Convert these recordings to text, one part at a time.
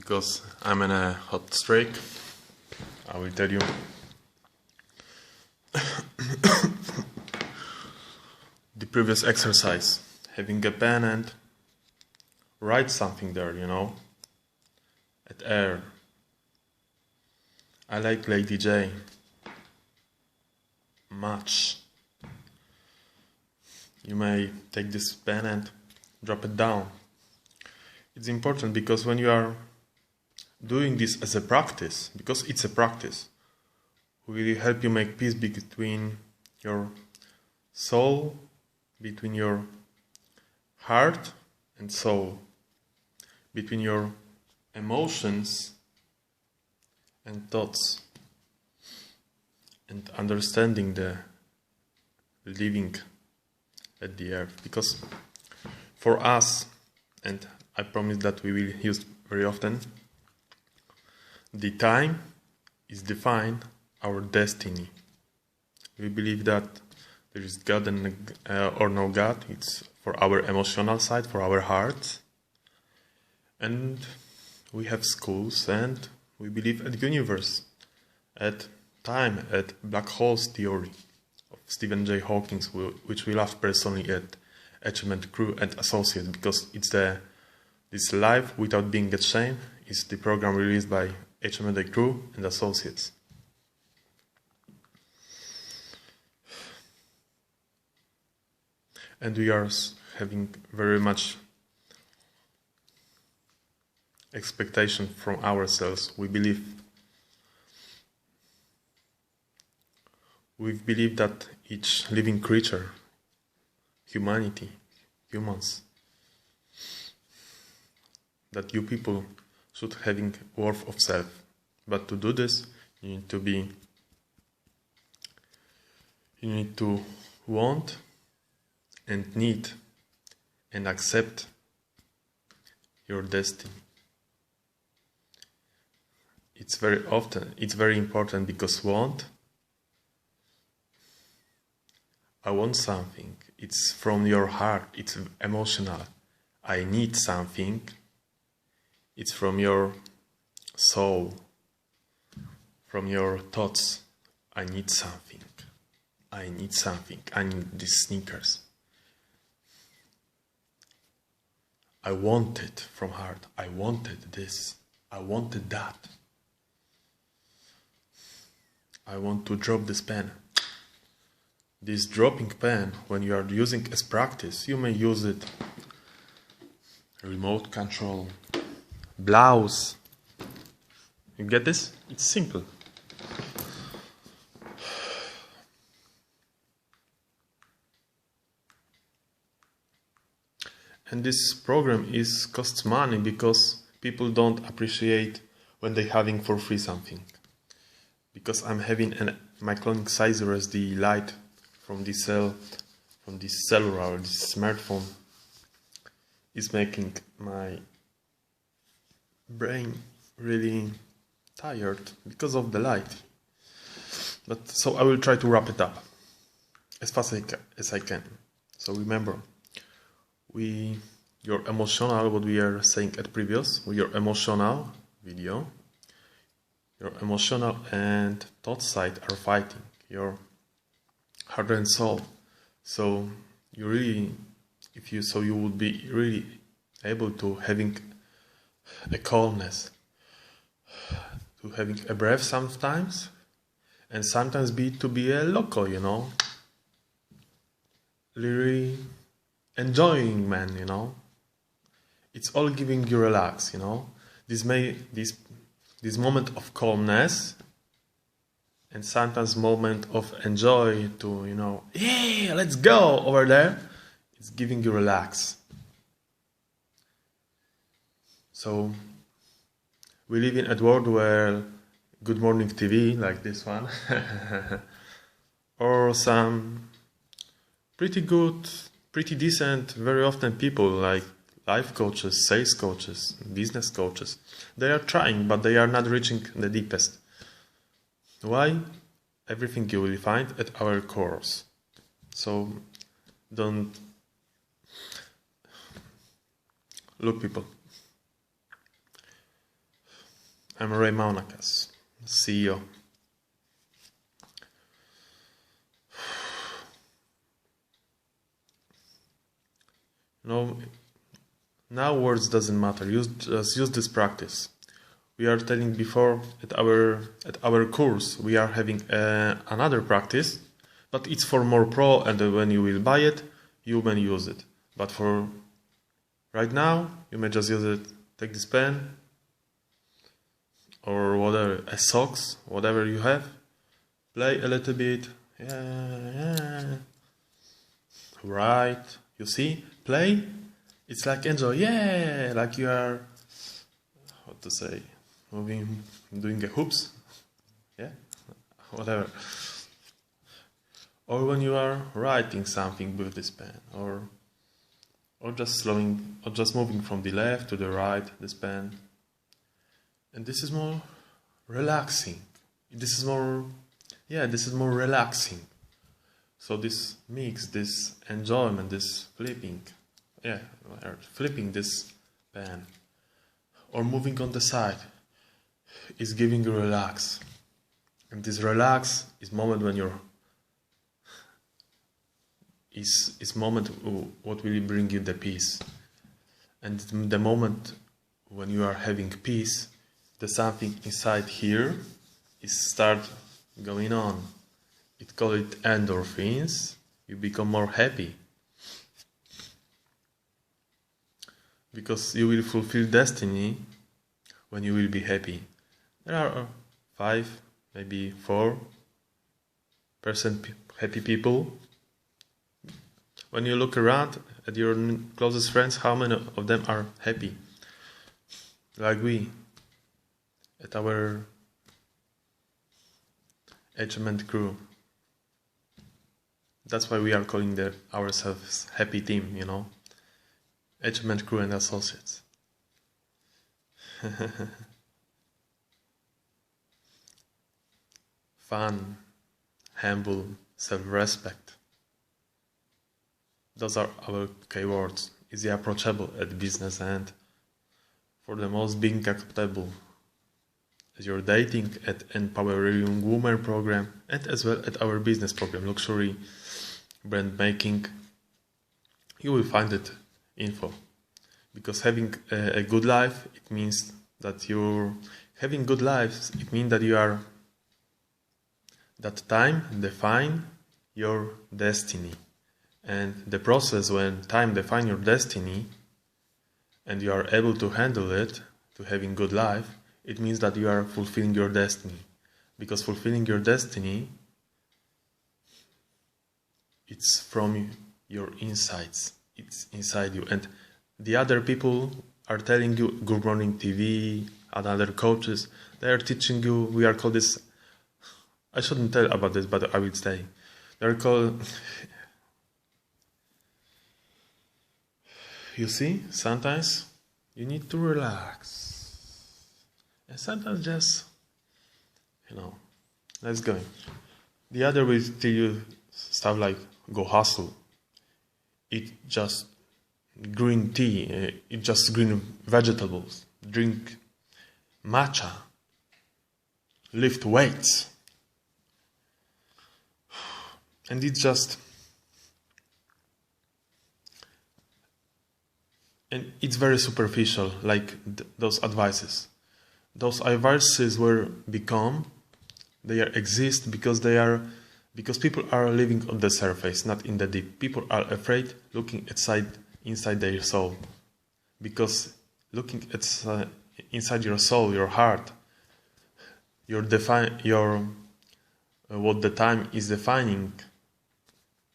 because I'm in a hot streak. I will tell you. The previous exercise, having a pen and write something there, at air. I like play DJ much. You may take this pen and drop it down. It's important because when you are doing this as a practice, because it's a practice, will help you make peace between your soul, between your heart and soul, between your emotions and thoughts, and understanding the living at the earth. Because for us, and I promise that we will use very often, the time is define our destiny. We believe that there is God and or no God. It's for our emotional side, for our hearts. And we have schools, and we believe at universe, at time, at black holes theory of Stephen J. Hawking, which we love personally at hma'CREW and aSSociates, because it's this life without being ashamed is the program released by hma'CREW and aSSociates. And we are having very much expectation from ourselves. We believe that each living creature, humanity, humans, that you people should having worth of self. But to do this, you need to want and need and accept your destiny. It's very important, because I want something. It's from your heart. It's emotional. I need something. It's from your soul, from your thoughts. I need something. I need something. I need these sneakers. I want it from heart. I wanted this. I wanted that. I want to drop this pen. This dropping pen, when you are using as practice, you may use it remote control, blouse. You get this? It's simple. And this program costs money, because people don't appreciate when they're having for free something. Because I'm having my cloning sizer as the light from this cellular, this smartphone, is making my brain really tired because of the light. But so I will try to wrap it up as fast as I can. So remember, your emotional, what we are saying at previous, your emotional video, your emotional and thought side are fighting, your heart and soul. So you would be really able to having a calmness, to having a breath sometimes, and sometimes to be a loco, really enjoying, man, It's all giving you relax, This moment of calmness, and sometimes moment of enjoy to, yeah, let's go over there. It's giving you relax. So we live in a world where Good Morning TV, like this one, or some pretty good, pretty decent, very often people like life coaches, sales coaches, business coaches, they are trying, but they are not reaching the deepest. Why? Everything you will find at our course. So don't look, people. I'm Ray Maunakas, CEO. No, now words doesn't matter. Just use this practice. We are telling before at our course we are having another practice, but it's for more pro, and when you will buy it, you may use it. But for right now, you may just use it. Take this pen or whatever, a socks, whatever you have. Play a little bit. Yeah. Right. You see? Play. It's like enjoy. Yeah. Like you are, what to say, moving, doing a hoops. Yeah. Whatever. Or when you are writing something with this pen, or just slowing, or just moving from the left to the right, this pen. And this is more relaxing. This is more relaxing. So this mix, this enjoyment, this flipping, flipping this pen, or moving on the side, is giving you relax. And this relax is moment when you're is moment what will bring you the peace. And the moment when you are having peace, the something inside here is start going on. It call it endorphins. You become more happy because you will fulfill destiny when you will be happy. There are 5, maybe 4% happy people. When you look around at your closest friends, how many of them are happy? Like we, at our hma'CREW. That's why we are calling ourselves happy team, you know. hma'CREW and associates. Fun, humble, self-respect. Those are our keywords. Easy approachable at business end. For the most being acceptable as you're dating at Empowering Women program, and as well at our business program, Luxury Brand Making. You will find it info. Because having a good life, it means that you're having good lives. It means that you are that time define your destiny. And the process when time defines your destiny and you are able to handle it, to having good life, it means that you are fulfilling your destiny. Because fulfilling your destiny, it's from your insides. It's inside you. And the other people are telling you, Good Morning TV, and other coaches, they are teaching you, we are called this, I shouldn't tell about this, but I will say, they are called, you see, sometimes you need to relax. And sometimes just, let's go. The other will tell you stuff like, go hustle. Eat just green tea, eat just green vegetables, drink matcha, lift weights. And it's just, and it's very superficial, like those advices. Those advices were become, they exist because people are living on the surface, not in the deep. People are afraid looking inside their soul, because looking at inside your soul, your heart, what the time is defining,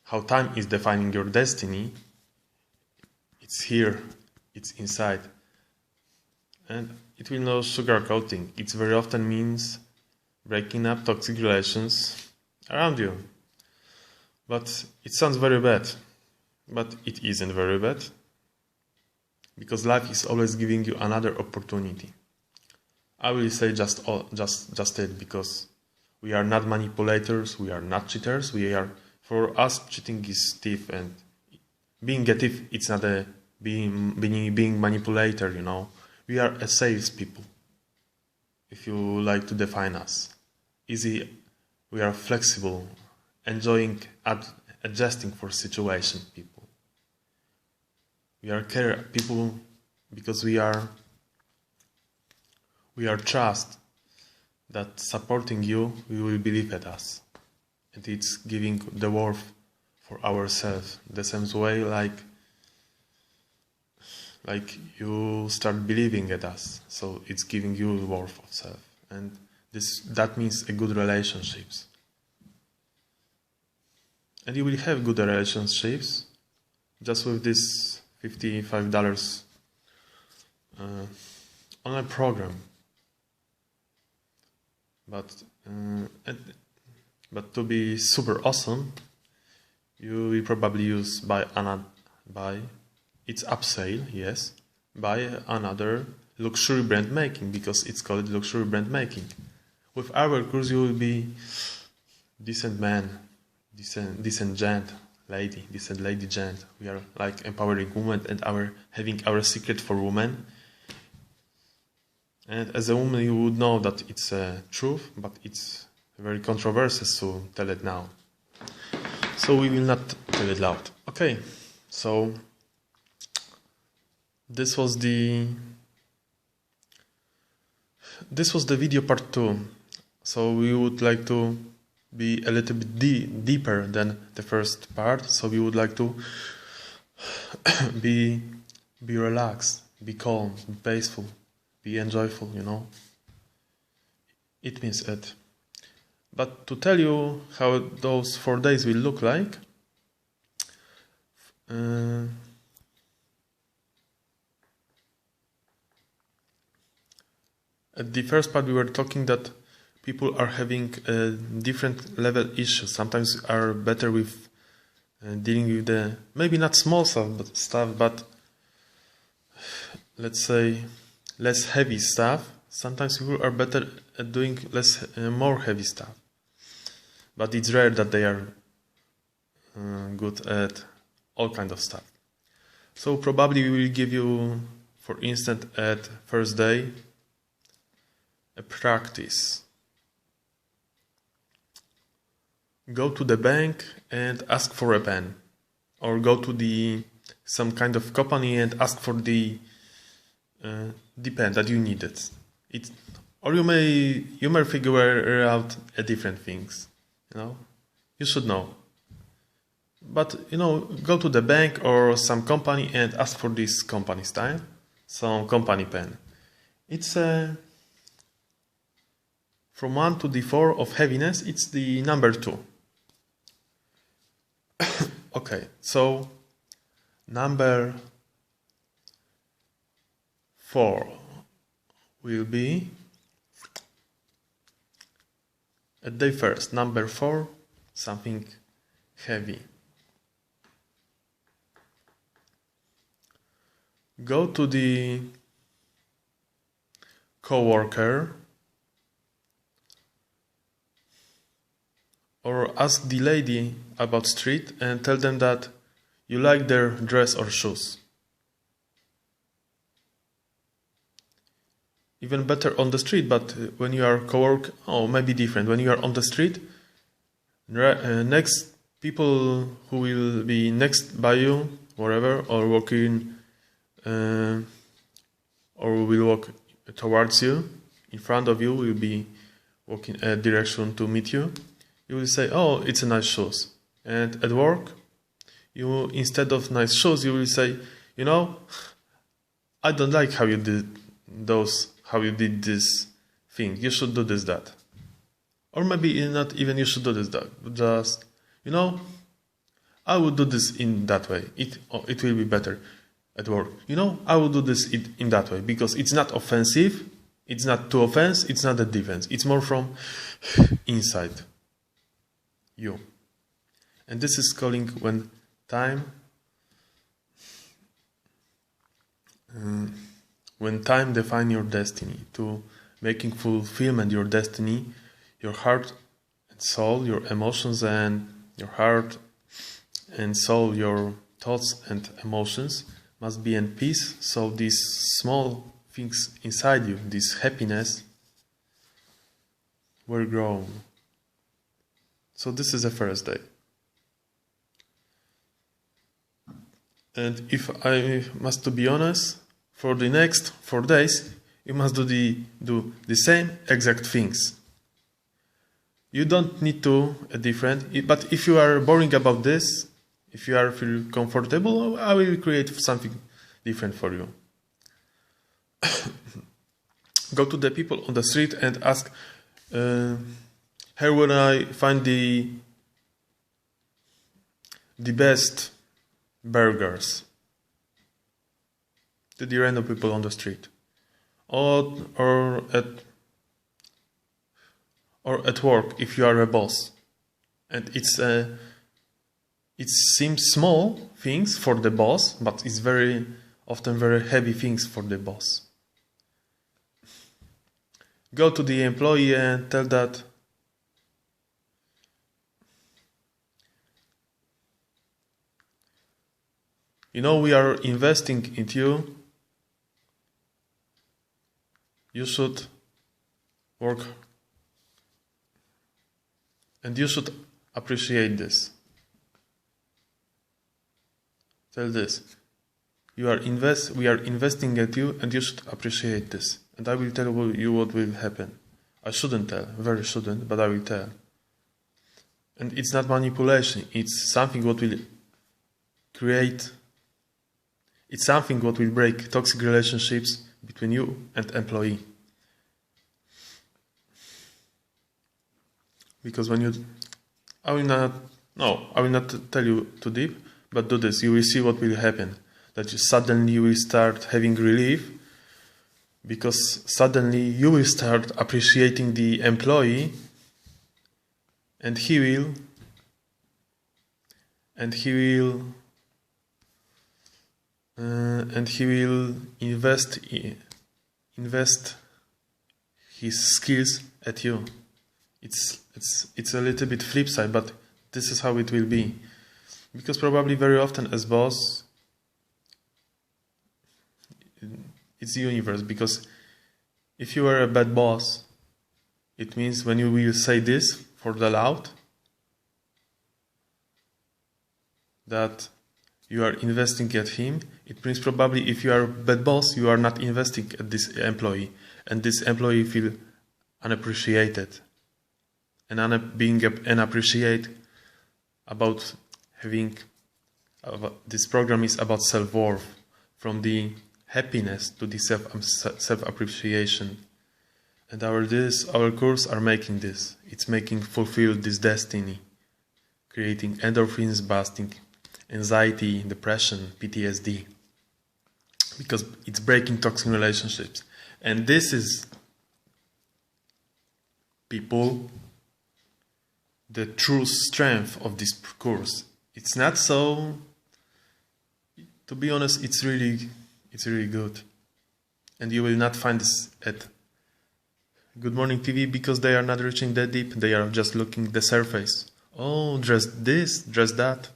how time is defining your destiny. It's here, it's inside, and it will no sugarcoating. It very often means breaking up toxic relations around you. But it sounds very bad, but it isn't very bad, because life is always giving you another opportunity. I will say just it, because we are not manipulators, we are not cheaters. For us, cheating is thief, and being a thief, it's not a being manipulator, We are a salespeople. if you like to define us. Easy, we are flexible, enjoying adjusting for situation people. We are care people because we are trust that supporting you, we will believe at us. And it's giving the worth for ourselves. The same way like you start believing at us. So it's giving you the worth of self. And that means a good relationships. And you will have good relationships just with this $55 online program. But to be super awesome, you will probably use it's upsell, yes, by another luxury brand making, because it's called luxury brand making. With our course you will be decent man, decent gent, lady, decent lady gent. We are like empowering women and having our secret for women. And as a woman you would know that it's a truth, but it's very controversial to tell it now. So we will not tell it loud. Okay, so this was the video part 2. So we would like to be a little bit deeper than the first part. So we would like to be relaxed, be calm, be peaceful, be enjoyful, you know. It means it. But to tell you how those 4 days will look like, at the first part we were talking that people are having different level issues. Sometimes are better with dealing with the maybe not small stuff, but let's say less heavy stuff. Sometimes people are better at doing more heavy stuff. But it's rare that they are good at all kinds of stuff. So probably we will give you, for instance, at first day, a practice. Go to the bank and ask for a pen, or go to some kind of company and ask for the pen that you needed. Or you may figure out different things. You know, you should know. But you know, go to the bank or some company and ask for this company style, some company pen. It's from 1 to the 4 of heaviness. It's the number 2. Okay, so number 4 will be at day first. Number 4, something heavy. Go to the coworker or ask the lady about street and tell them that you like their dress or shoes. Even better on the street, but when you are co-work, maybe different. When you are on the street, next people who will be next by you, wherever, or walking, or will walk towards you, in front of you, will be walking a direction to meet you. You will say, "Oh, it's a nice shoes." And at work, you instead of nice shoes, you will say, "You know, I don't like how you did this thing. You should do this, that." Or maybe not even you should do this, that. Just, you know, I would do this in that way. It will be better at work. You know, I will do this in that way because it's not offensive. It's not too offense. It's not a defense. It's more from inside you. And this is calling when time define your destiny, to making fulfillment your destiny, your heart and soul, your emotions and your heart and soul, your thoughts and emotions must be in peace. So these small things inside you, this happiness, were grown. So this is the first day. And if I must to be honest, for the next 4 days, you must do the same exact things. You don't need to different, but if you are boring about this, if you are feel comfortable, I will create something different for you. Go to the people on the street and ask, how will I find the best burgers? To the random people on the street, or at work if you are a boss, and it seems small things for the boss, but it's very often very heavy things for the boss. Go to the employee and tell that we are investing in you. You should work and you should appreciate this. Tell this. We are investing at you and you should appreciate this. And I will tell you what will happen. I shouldn't tell, very shouldn't, but I will tell. And it's not manipulation, it's something what will create, it's something what will break toxic relationships between you and employee. Because I will not tell you too deep, but do this, you will see what will happen. That you suddenly will start having relief, because suddenly you will start appreciating the employee, and he will invest his skills at you. It's a little bit flip side, but this is how it will be. Because probably very often as boss, it's the universe. Because if you are a bad boss, it means when you will say this for the loud, that you are investing at him, it means probably if you are a bad boss, you are not investing at this employee, and this employee feel unappreciated, and being unappreciated about having this program is about self-worth, from the happiness to the self-appreciation. And our course are making this. It's making fulfill this destiny, creating endorphins, busting anxiety, depression, PTSD, because it's breaking toxic relationships. And this is, people, the true strength of this course. It's not so, to be honest, it's really good. And you will not find this at Good Morning TV, because they are not reaching that deep. They are just looking the surface. Oh, dress this, dress that.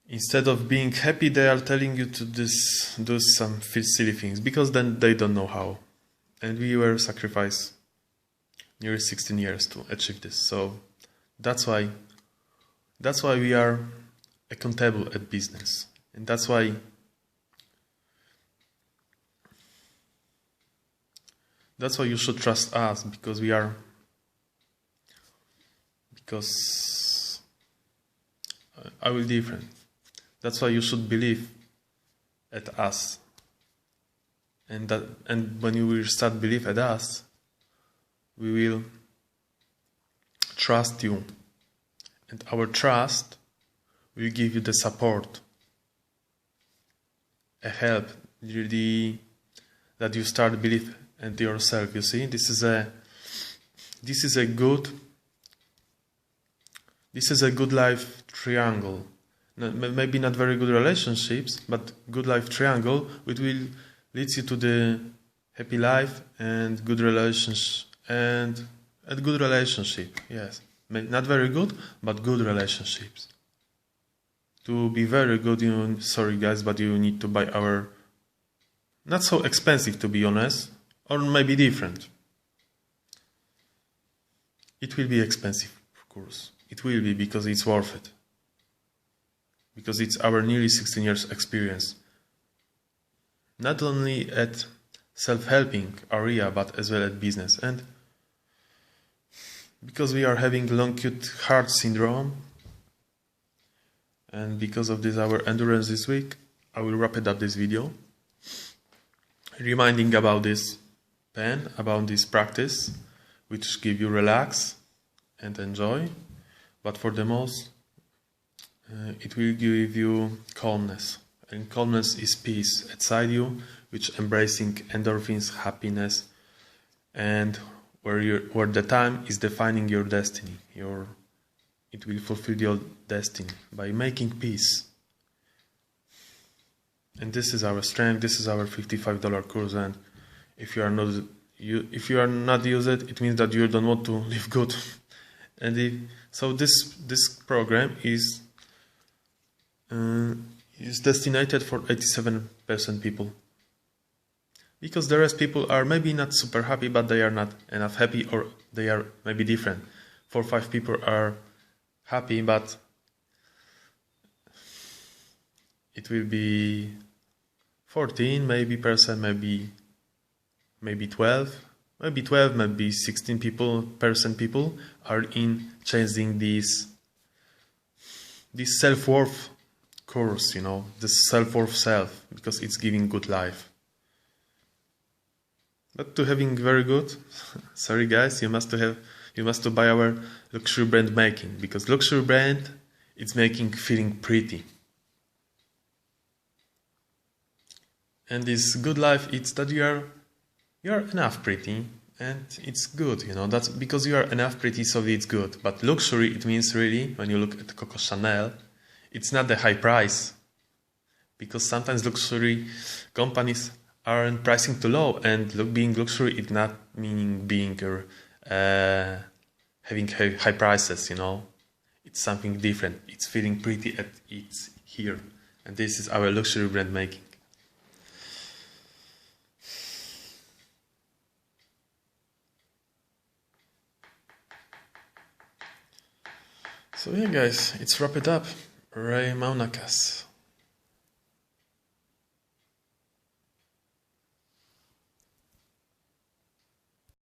Instead of being happy, they are telling you to do some silly things, because then they don't know how. And we were sacrificed nearly 16 years to achieve this. So that's why we are accountable at business. And that's why you should trust us, because I will different. That's why you should believe at us. And when you will start believe at us, we will trust you. And our trust will give you the support, a help, that you start believe in yourself. You see, this is a good life triangle. Maybe not very good relationships, but good life triangle, which will lead you to the happy life and good relations and a good relationship. Yes, not very good, but good relationships. To be very good, sorry guys, but you need to buy our, not so expensive to be honest, or maybe different. it will be expensive, of course. It will be, because it's worth it. Because it's our nearly 16 years experience. Not only at self-helping area, but as well at business. And because we are having long cute heart syndrome, and because of this our endurance this week, I will wrap it up this video, reminding about this pen, about this practice, which give you relax and enjoy, but for the most, it will give you calmness. And calmness is peace inside you, which embracing endorphins, happiness, and where the time is defining your destiny. It will fulfill your destiny by making peace. And this is our strength. This is our $55 course. And if you are not use it, it means that you don't want to live good. And so this program is destined for 87% people. Because the rest people are maybe not super happy, but they are not enough happy, or they are maybe different. 4 or 5 people are happy, but it will be 14 maybe percent, maybe 12, maybe 16 people are in chasing this self-worth course, this self-worth self, because it's giving good life. But to having very good, sorry guys, you must to buy our luxury brand making, because luxury brand, it's making feeling pretty. And this good life, it's that you are enough pretty, and it's good, that's because you are enough pretty, so it's good. But luxury, it means really, when you look at Coco Chanel, it's not the high price, because sometimes luxury companies aren't pricing too low, and being luxury, it's not meaning being having high prices, It's something different. It's feeling pretty at its here, and this is our luxury brand making. So yeah guys, it's wrap it up. Ray Maunakas.